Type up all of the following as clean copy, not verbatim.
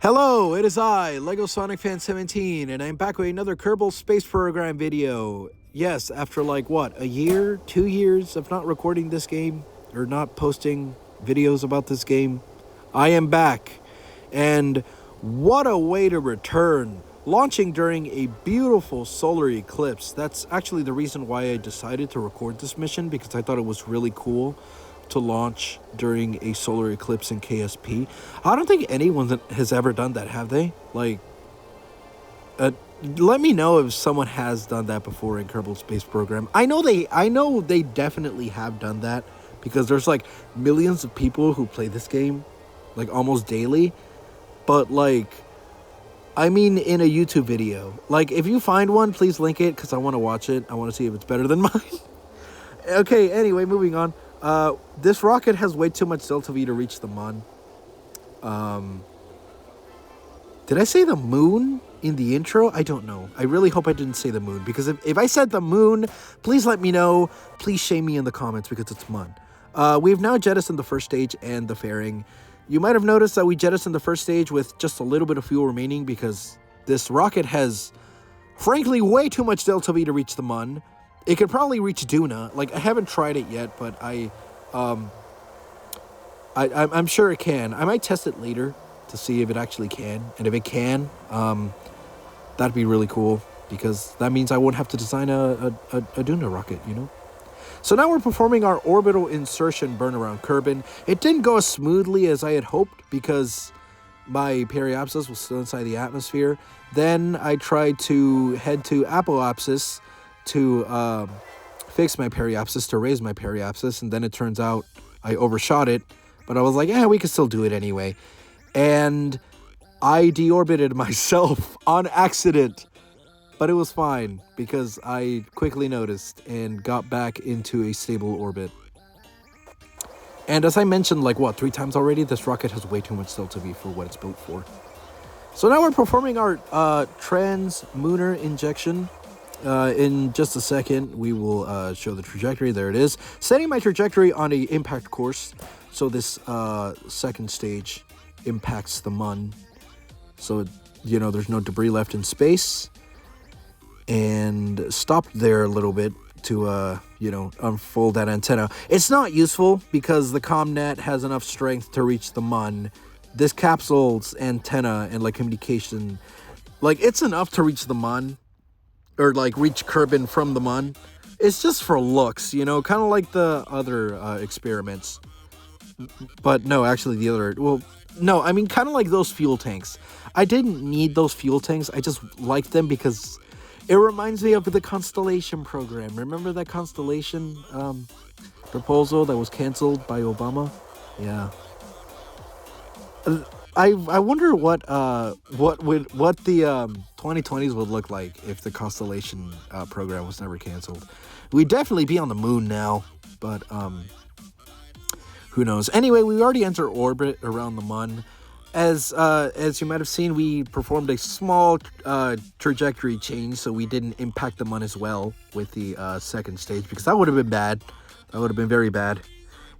Hello, it is I, Lego Sonic Fan 17, and I'm back with another Kerbal Space Program video. Yes, after like what, a year, 2 years of not recording this game, or not posting videos about this game, I am back. And what a way to return! Launching during a beautiful solar eclipse. That's actually the reason why I decided to record this mission, because I thought it was really cool to launch during a solar eclipse in KSP. I don't think anyone has ever done that, have they? Like, let me know if someone has done that before in Kerbal Space Program. I know they definitely have done that, because there's like millions of people who play this game like almost daily. But like, I mean, in a YouTube video, like if you find one, please link it, because I want to watch it. I want to see if it's better than mine. Okay, anyway, moving on. This rocket has way too much delta V to reach the Mun. Did I say the moon in the intro? I don't know. I really hope I didn't say the moon, because if I said the moon, please let me know. Please shame me in the comments, because it's Mun. We've now jettisoned the first stage and the fairing. You might have noticed that we jettisoned the first stage with just a little bit of fuel remaining, because this rocket has, frankly, way too much delta V to reach the Mun. It could probably reach Duna. Like, I haven't tried it yet, but I'm sure it can. I might test it later to see if it actually can. And if it can, that'd be really cool, because that means I won't have to design a Duna rocket, you know? So now we're performing our orbital insertion burn around Kerbin. It didn't go as smoothly as I had hoped, because my periapsis was still inside the atmosphere. Then I tried to head to apoapsis to fix my periapsis, to raise my periapsis, and then it turns out I overshot it, but I was like, we could still do it anyway. And I deorbited myself on accident, but it was fine, because I quickly noticed and got back into a stable orbit. And as I mentioned, like, 3 times already, this rocket has way too much delta V for what it's built for. So now we're performing our trans-lunar injection. In just a second, we will show the trajectory. There it is. Setting my trajectory on a impact course. So this second stage impacts the Mun. So, there's no debris left in space. And stopped there a little bit to, unfold that antenna. It's not useful, because the ComNet has enough strength to reach the Mun. This capsule's antenna and, communication, it's enough to reach the Mun. Or, reach Kerbin from the Mun. It's just for looks, kind of like the other experiments. But no, actually the other... Well, no, I mean, kind of like those fuel tanks. I didn't need those fuel tanks. I just liked them because it reminds me of the Constellation program. Remember that Constellation proposal that was canceled by Obama? Yeah. I wonder what the 2020s would look like if the Constellation program was never canceled. We'd definitely be on the moon now, but who knows? Anyway, we already entered orbit around the Mun. As you might have seen, we performed a small trajectory change, so we didn't impact the Mun as well with the second stage, because that would have been bad. That would have been very bad.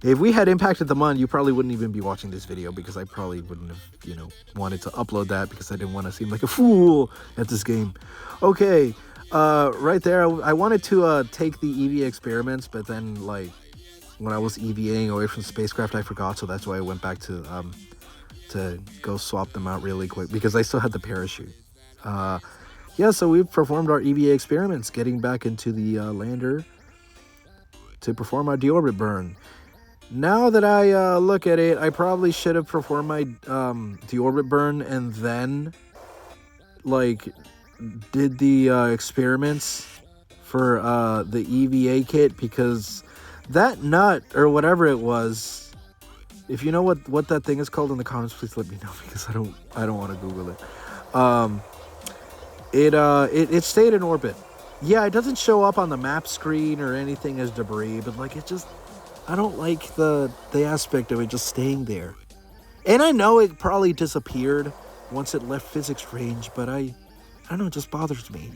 If we had impacted the Mun, you probably wouldn't even be watching this video, because I probably wouldn't have, wanted to upload that, because I didn't want to seem like a fool at this game. Okay, right there, I wanted to take the EVA experiments, but then, when I was EVAing away from the spacecraft, I forgot, so that's why I went back to go swap them out really quick, because I still had the parachute. So we performed our EVA experiments, getting back into the lander to perform our deorbit burn. Now that I look at it, I probably should have performed my deorbit burn and then, did the experiments for the EVA kit, because that nut, or whatever it was, if you know what that thing is called in the comments, please let me know, because I don't want to Google it. It stayed in orbit. Yeah, it doesn't show up on the map screen or anything as debris, but it just... I don't like the aspect of it just staying there. And I know it probably disappeared once it left physics range, but I don't know, it just bothers me,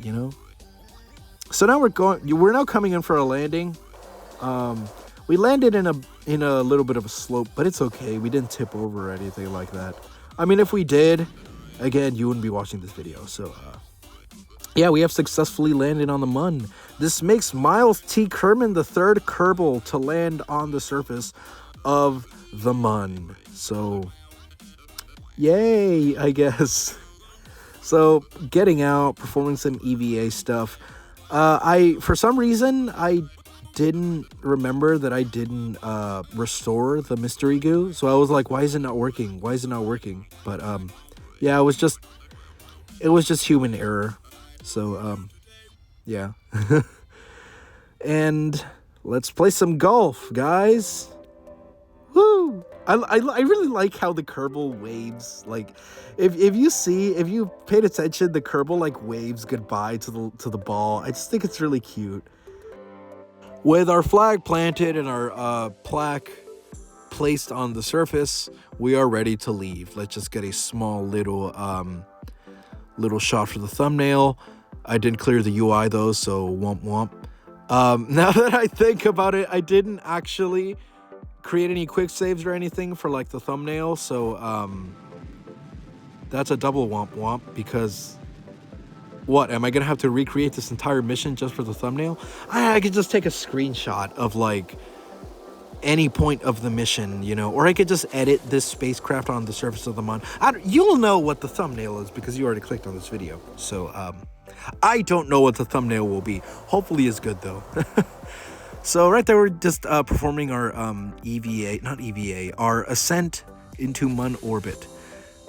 So now we're now coming in for a landing. We landed in a little bit of a slope, but it's okay. We didn't tip over or anything like that. I mean, if we did, again, you wouldn't be watching this video. So, yeah, we have successfully landed on the Mun. This makes Miles T. Kerman the third Kerbal to land on the surface of the Mun. So, yay, I guess. So, getting out, performing some EVA stuff. For some reason, I didn't remember that I didn't restore the mystery goo. So I was like, why is it not working? Why is it not working? But yeah, it was just human error. So yeah. And let's play some golf, guys. Woo! I really like how the Kerbal waves. Like, if you paid attention, the Kerbal like waves goodbye to the ball. I just think it's really cute. With our flag planted and our plaque placed on the surface, we are ready to leave. Let's just get a small little shot for the thumbnail. I didn't clear the UI though, so womp womp. Now that I think about it, I didn't actually create any quick saves or anything for like the thumbnail, so that's a double womp womp, because what, am I gonna have to recreate this entire mission just for the thumbnail? I could just take a screenshot of like any point of the mission, you know, or I could just edit this spacecraft on the surface of the Mun. You'll know what the thumbnail is because you already clicked on this video. So I don't know what the thumbnail will be. Hopefully it's good though. So right there, we're just performing our our ascent into Mun orbit.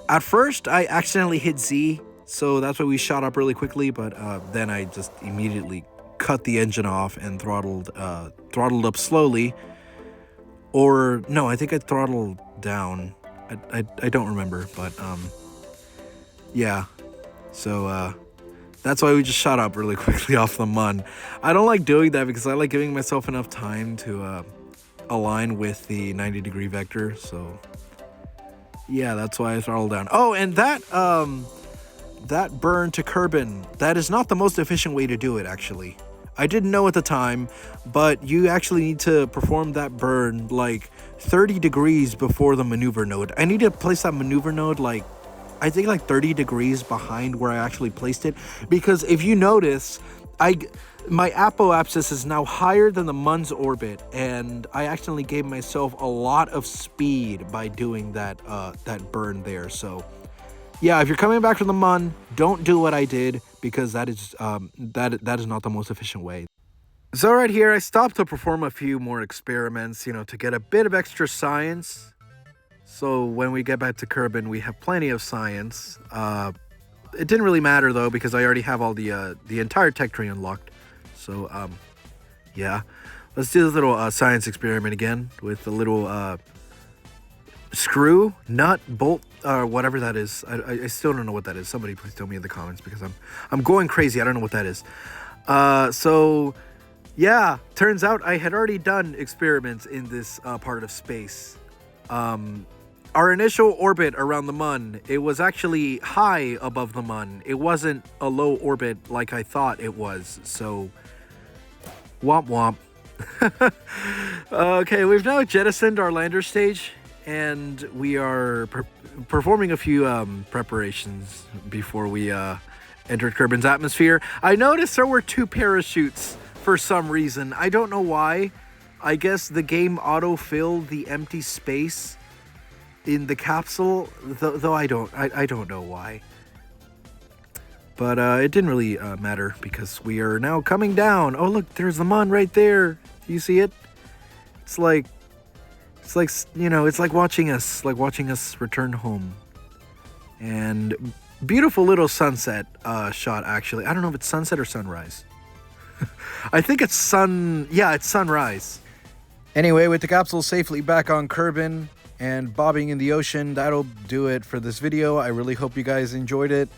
At first, I accidentally hit Z, so that's why we shot up really quickly, but then I just immediately cut the engine off and throttled up slowly. Or, no, I think I throttled down. I don't remember, but yeah. So that's why we just shot up really quickly off the Mun. I don't like doing that because I like giving myself enough time to align with the 90-degree vector, so yeah, that's why I throttled down. Oh, and that burn to Kerbin, that is not the most efficient way to do it, actually. I didn't know at the time, but you actually need to perform that burn like 30 degrees before the maneuver node. I need to place that maneuver node like, I think like 30 degrees behind where I actually placed it, because if you notice, my apoapsis is now higher than the Mun's orbit, and I accidentally gave myself a lot of speed by doing that burn there. So yeah, if you're coming back from the Mun, don't do what I did, because that is that is not the most efficient way. So right here, I stopped to perform a few more experiments, you know, to get a bit of extra science. So when we get back to Kerbin, we have plenty of science. It didn't really matter though, because I already have all the entire tech tree unlocked. So yeah, let's do this little science experiment again with a little screw, nut, bolt, whatever that is. I still don't know what that is. Somebody please tell me in the comments, because I'm going crazy. I don't know what that is. So yeah, turns out I had already done experiments in this part of space. Our initial orbit around the Mun, it was actually high above the Mun. It wasn't a low orbit like I thought it was. So womp womp. Okay, we've now jettisoned our lander stage, and we are performing a few preparations before we entered Kerbin's atmosphere. I noticed there were 2 parachutes for some reason. I don't know why. I guess the game auto-filled the empty space in the capsule, though I don't know why. But it didn't really matter, because we are now coming down. Oh look, there's the Mun right there. Do you see it? It's like, you know, it's like watching us return home. And beautiful little sunset shot, actually. I don't know if it's sunset or sunrise. I think it's it's sunrise. Anyway, with the capsule safely back on Kerbin and bobbing in the ocean, that'll do it for this video. I really hope you guys enjoyed it.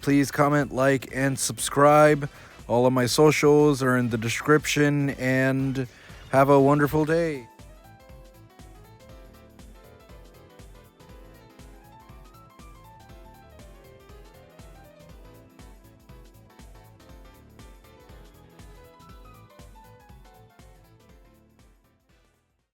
Please comment, like, and subscribe. All of my socials are in the description, and have a wonderful day.